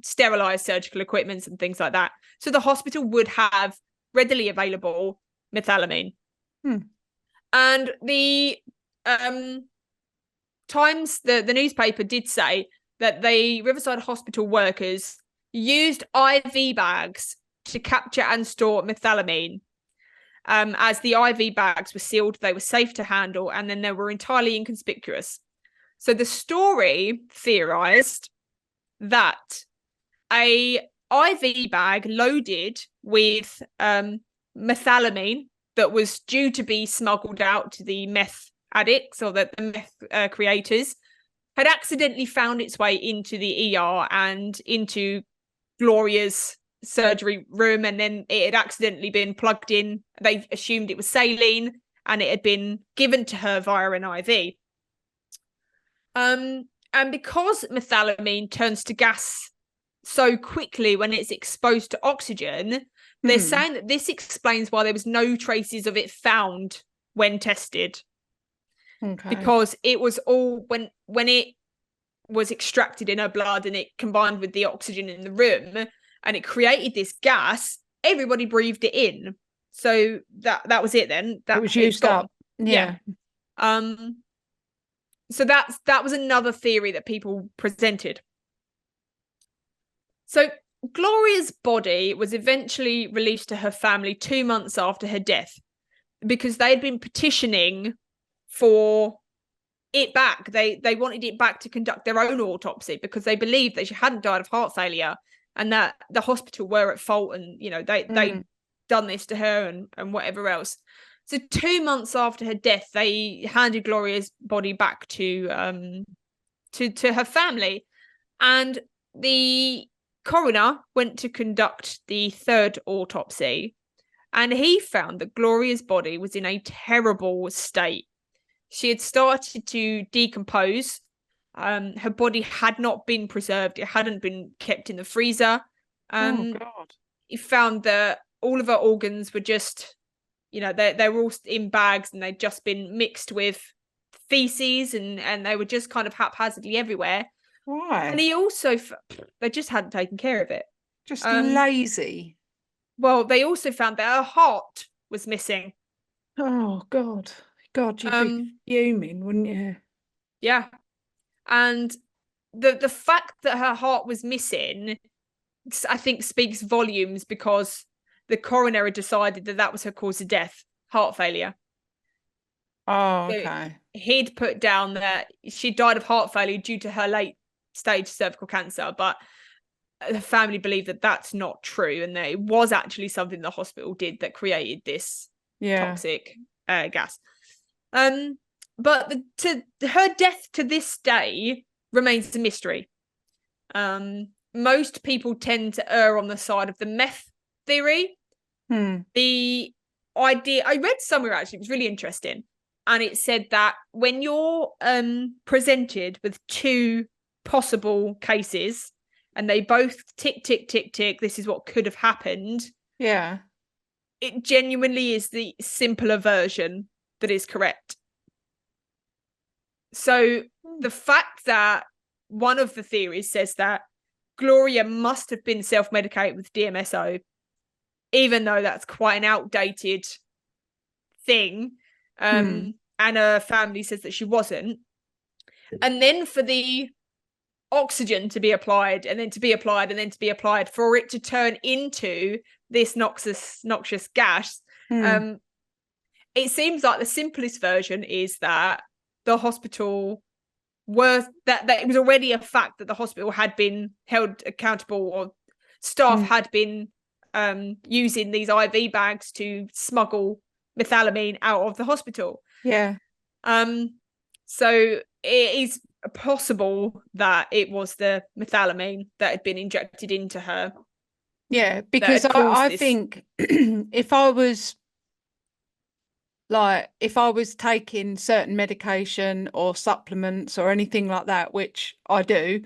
sterilize surgical equipment and things like that. So the hospital would have readily available methylamine. And the Times, the newspaper, did say that the Riverside Hospital workers used IV bags to capture and store methylamine. As the IV bags were sealed, they were safe to handle, and then they were entirely inconspicuous. So the story theorized that a IV bag loaded with methylamine that was due to be smuggled out to the meth addicts or the meth creators had accidentally found its way into the ER and into Gloria's surgery room, and then it had accidentally been plugged in. They assumed it was saline and it had been given to her via an IV. And because methylamine turns to gas so quickly when it's exposed to oxygen, they're saying that this explains why there was no traces of it found when tested. Okay. Because it was all when it was extracted in her blood and it combined with the oxygen in the room and it created this gas, everybody breathed it in. So that was it then. That it was used up. Yeah. So that was another theory that people presented. So Gloria's body was eventually released to her family 2 months after her death because they had been petitioning for it back. They wanted it back to conduct their own autopsy because they believed that she hadn't died of heart failure and that the hospital were at fault and, you know, they'd done this to her and whatever else. So 2 months after her death, they handed Gloria's body back to her family. And the coroner went to conduct the third autopsy and he found that Gloria's body was in a terrible state. She had started to decompose. Her body had not been preserved. It hadn't been kept in the freezer. Oh, God. He found that all of her organs were just, you know, they were all in bags and they'd just been mixed with feces and they were just kind of haphazardly everywhere. Why? And he also, they just hadn't taken care of it. Just lazy. Well, they also found that her heart was missing. Oh, God. God, you'd be fuming, wouldn't you? Yeah. And the fact that her heart was missing, I think, speaks volumes because the coroner had decided that was her cause of death, heart failure. Oh, okay. So he'd put down that she died of heart failure due to her late stage cervical cancer, but the family believed that that's not true and that it was actually something the hospital did that created this toxic gas. But her death to this day remains a mystery. Most people tend to err on the side of the meth theory. The idea, I read somewhere actually, it was really interesting, and it said that when you're presented with two possible cases and they both tick, tick, tick, tick, this is what could have happened. Yeah. It genuinely is the simpler version that is correct. So the fact that one of the theories says that Gloria must have been self-medicated with DMSO, even though that's quite an outdated thing, and her family says that she wasn't. And then for the oxygen to be applied and then to be applied and then to be applied for it to turn into this noxious gas, it seems like the simplest version is that the hospital that it was already a fact that the hospital had been held accountable or staff had been using these IV bags to smuggle methalamine out of the hospital. Yeah. So it is possible that it was the methalamine that had been injected into her. Yeah, because I think if I was taking certain medication or supplements or anything like that, which I do,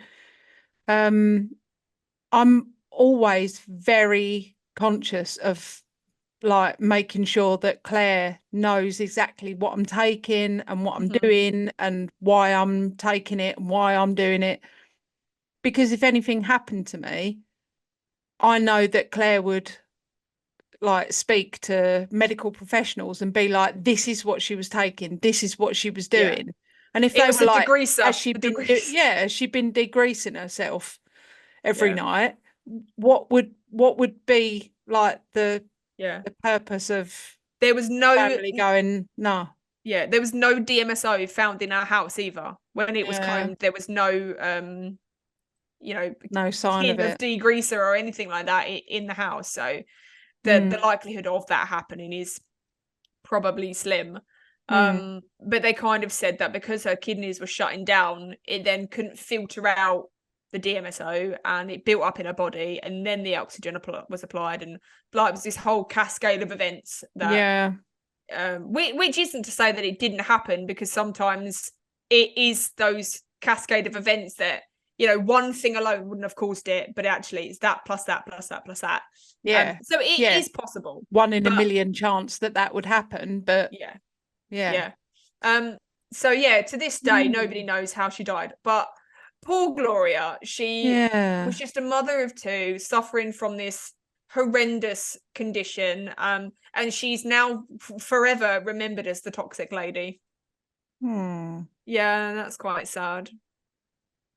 I'm always very conscious of like making sure that Claire knows exactly what I'm taking and what I'm doing and why I'm taking it and why I'm doing it. Because if anything happened to me, I know that Claire would like speak to medical professionals and be like, this is what she was taking, this is what she was doing. And if it they was were a like, degreaser, has she been degreasing herself every night, what would be like the purpose of there was no family going, no. Yeah, there was no DMSO found in our house either. When it was combed, there was no no sign tin of of it. degreaser or anything like that in the house. So the likelihood of that happening is probably slim. But they kind of said that because her kidneys were shutting down, it then couldn't filter out the DMSO and it built up in her body, and then the oxygen was applied, and like it was this whole cascade of events that which isn't to say that it didn't happen, because sometimes it is those cascade of events that, you know, one thing alone wouldn't have caused it, but actually it's that plus that plus that plus that. So it is possible. 1 in a million chance that would happen, but so yeah, to this day nobody knows how she died, but poor Gloria, she was just a mother of two suffering from this horrendous condition, and she's now forever remembered as the toxic lady. Yeah, that's quite sad.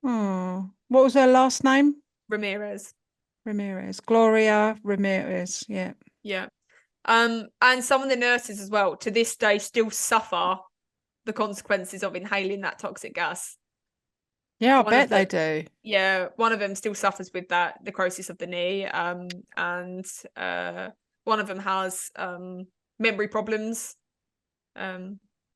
What was her last name? Ramirez. Gloria Ramirez. Yeah. And some of the nurses as well to this day still suffer the consequences of inhaling that toxic gas. I bet they do. Yeah, one of them still suffers with that necrosis of the knee, and one of them has memory problems.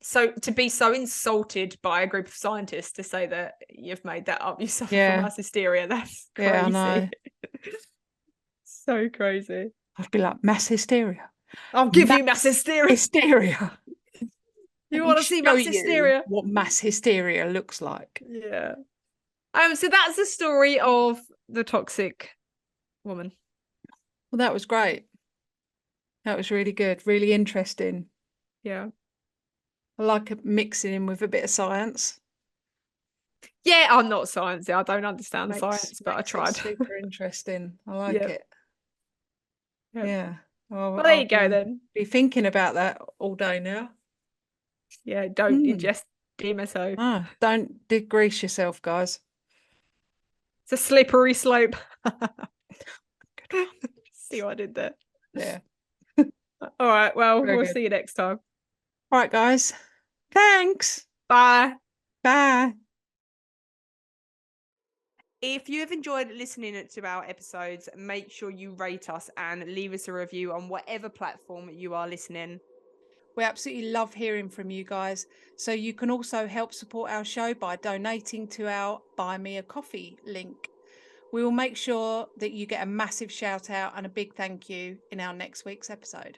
So to be so insulted by a group of scientists to say that you've made that up, you suffer from mass hysteria, that's crazy. I know. So crazy. I'd be like, mass hysteria. I'll give you mass hysteria. You want to see mass hysteria? What mass hysteria looks like. Yeah. So that's the story of the toxic woman. Well, that was great. That was really good. Really interesting. Yeah. I like mixing in with a bit of science. Yeah, I'm not sciencey. I don't understand science, but I tried. Super interesting. I like it. Yeah. Well, there you go then. Be thinking about that all day now. Yeah, don't ingest DMSO. Ah, don't degrease yourself, guys. It's a slippery slope. See what I did there? Yeah. All right. Well, we'll see you next time. All right, guys. Thanks. Bye. Bye. If you have enjoyed listening to our episodes, make sure you rate us and leave us a review on whatever platform you are listening. We absolutely love hearing from you guys. So you can also help support our show by donating to our Buy Me a Coffee link. We will make sure that you get a massive shout out and a big thank you in our next week's episode.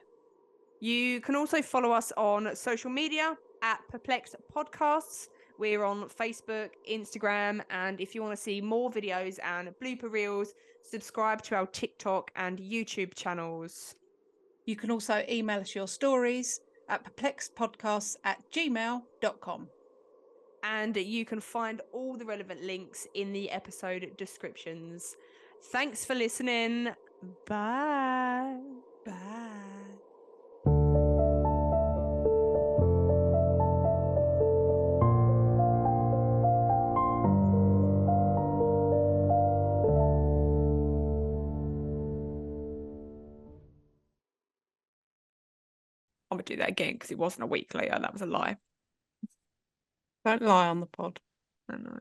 You can also follow us on social media at Perplexed Podcasts. We're on Facebook, Instagram, and if you want to see more videos and blooper reels, subscribe to our TikTok and YouTube channels. You can also email us your stories at perplexedpodcasts@gmail.com. And you can find all the relevant links in the episode descriptions. Thanks for listening. Bye. Bye. I'm going to do that again because it wasn't a week later. That was a lie. Don't lie on the pod. I know.